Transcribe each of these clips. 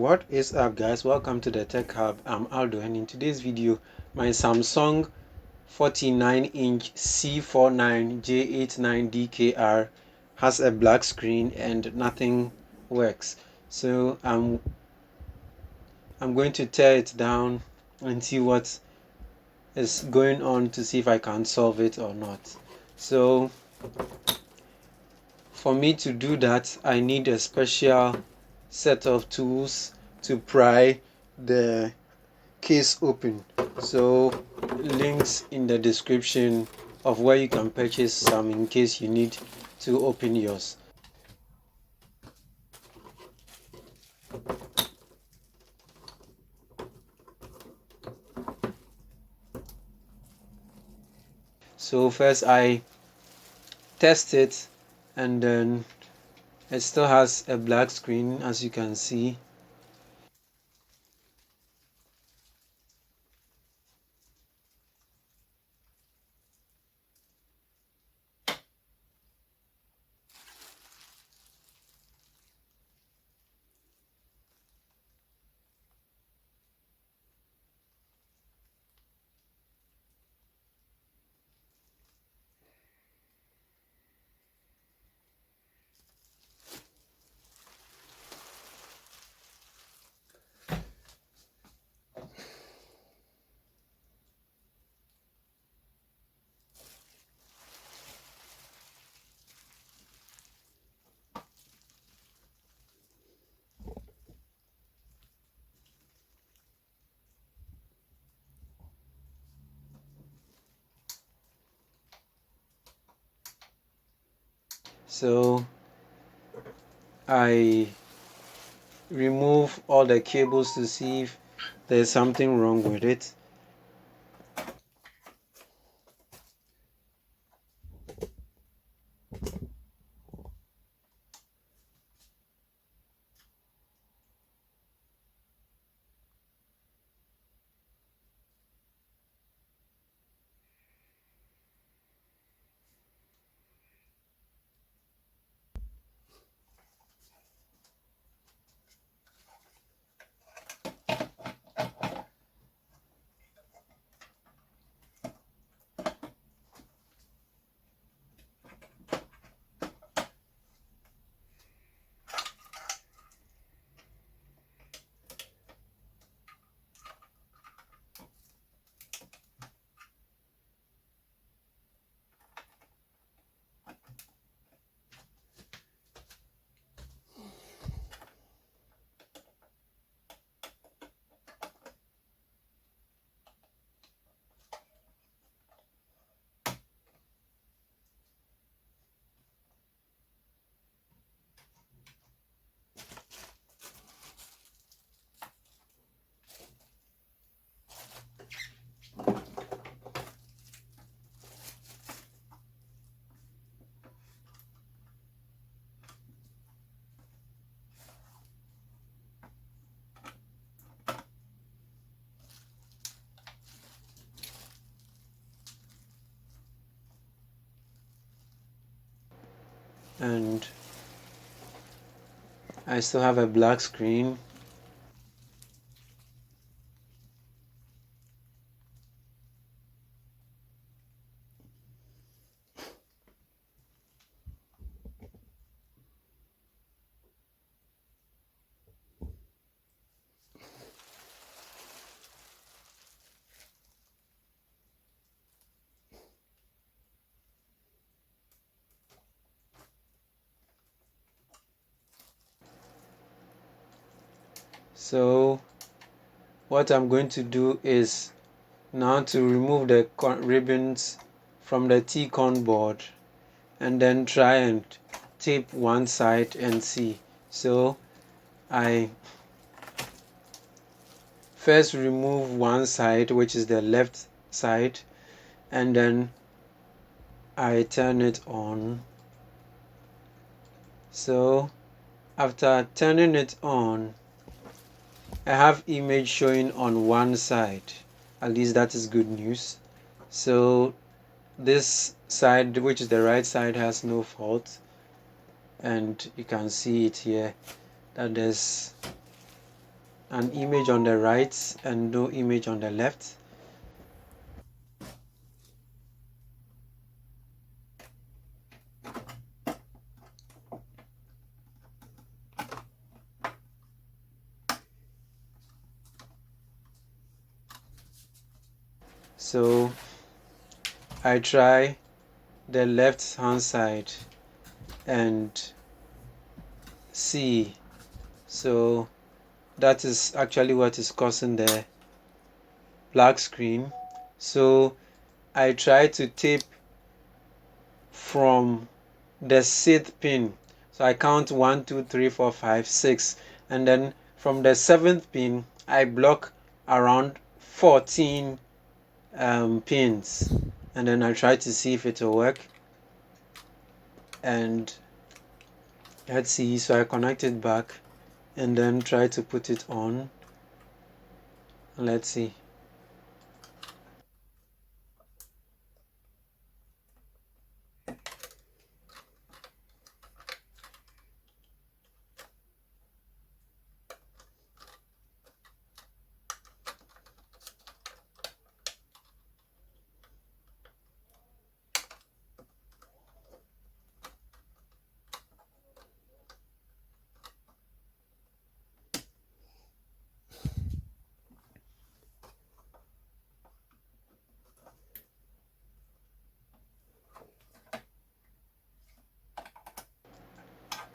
What is up, guys? Welcome to the Tech Hub. I'm Aldo, and in today's video my Samsung 49-inch C49J89DKR has a black screen and nothing works. So I'm going to tear it down and see what is going on to see if I can solve it or not. So for me to do that, I need a special set of tools to pry the case open. So links in the description of where you can purchase some in case you need to open yours. So first I test it, and then it still has a black screen, as you can see. So I remove all the cables to see if there's something wrong with it. And I still have a black screen. So what I'm going to do is now to remove the ribbons from the TCON board and then try and tape one side and see. So I first remove one side, which is the left side, and then I turn it on. So after turning it on, I have image showing on one side. At least that is good news. So this side, which is the right side, has no fault, and you can see it here that there's an image on the right and no image on the left. So I try the left hand side and see. So that is actually what is causing the black screen. So I try to tape from the sixth pin. So I count 1, 2, 3, 4, 5, 6, and then from the seventh pin I block around 14 pins, and then I try to see if it will work. And let's see. So I connect it back and then try to put it on. Let's see.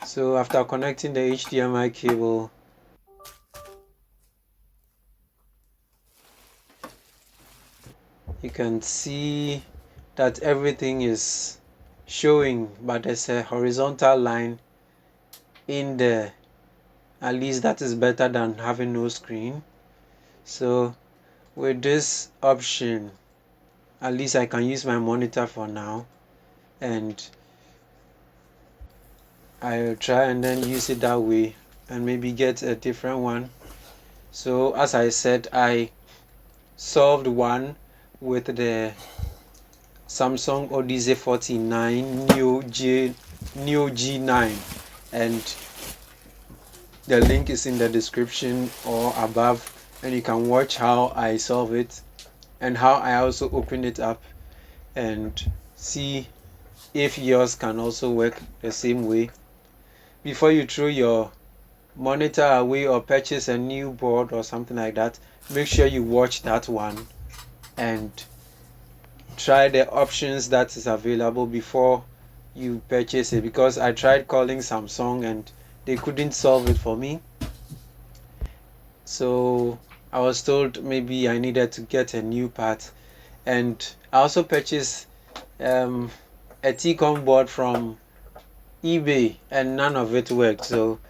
So after connecting the HDMI cable, you can see that everything is showing, but there's a horizontal line in there. At least that is better than having no screen. So with this option, at least I can use my monitor for now, and I'll try and then use it that way and maybe get a different one. So as I said, I solved one with the Samsung Odyssey 49 Neo G9, and the link is in the description or above, and you can watch how I solve it and how I also open it up and see if yours can also work the same way. Before you throw your monitor away or purchase a new board or something like that, make sure you watch that one and try the options that is available before you purchase it, because I tried calling Samsung and they couldn't solve it for me. So I was told maybe I needed to get a new part, and I also purchased a TCON board from eBay and none of it worked. So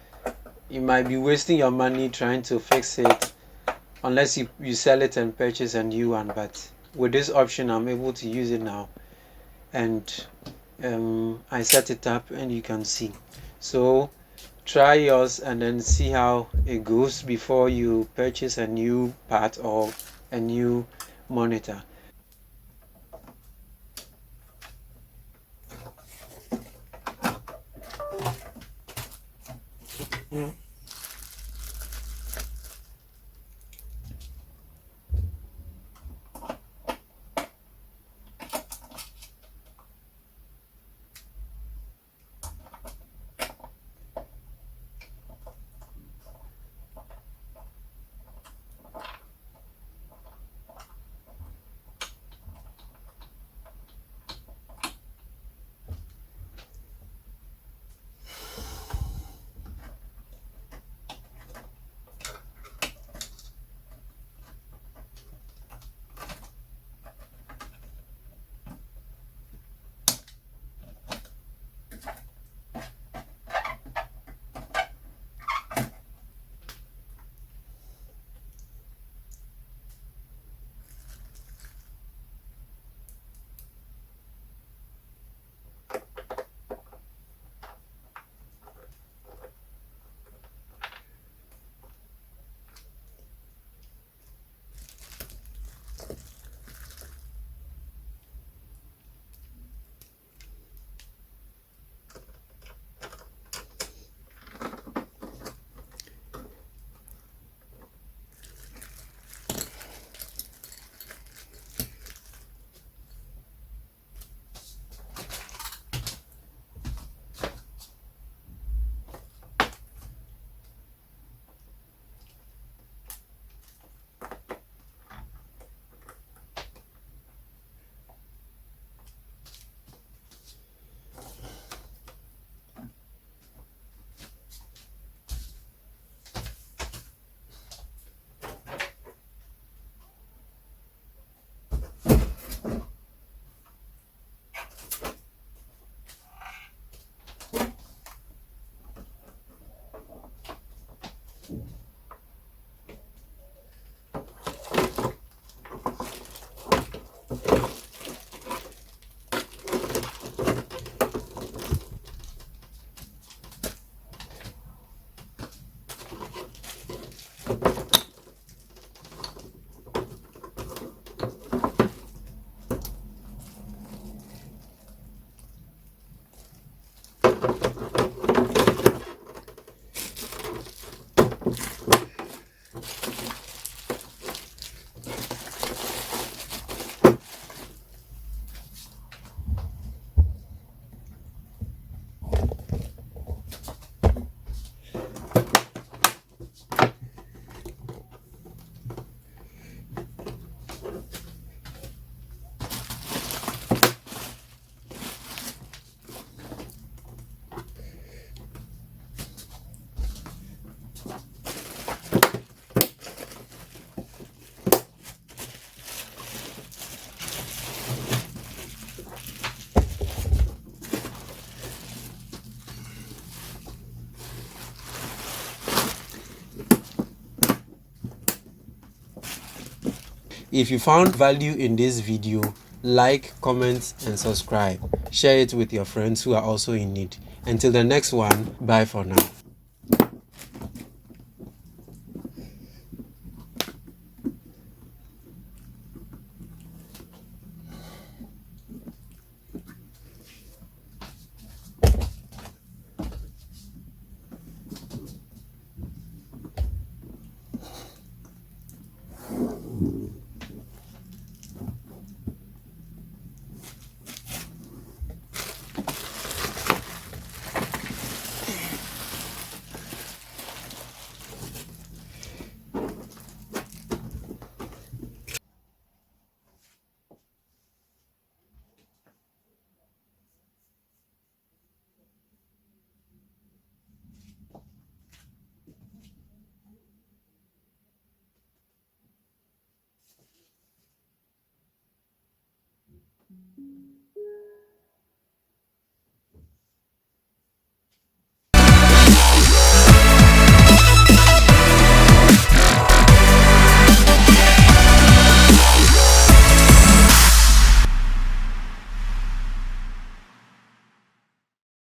you might be wasting your money trying to fix it unless you sell it and purchase a new one. But with this option I'm able to use it now, and I set it up and you can see. So try yours and then see how it goes before you purchase a new part or a new monitor. If you found value in this video, like, comment, and subscribe. Share it with your friends who are also in need. Until the next one, bye for now.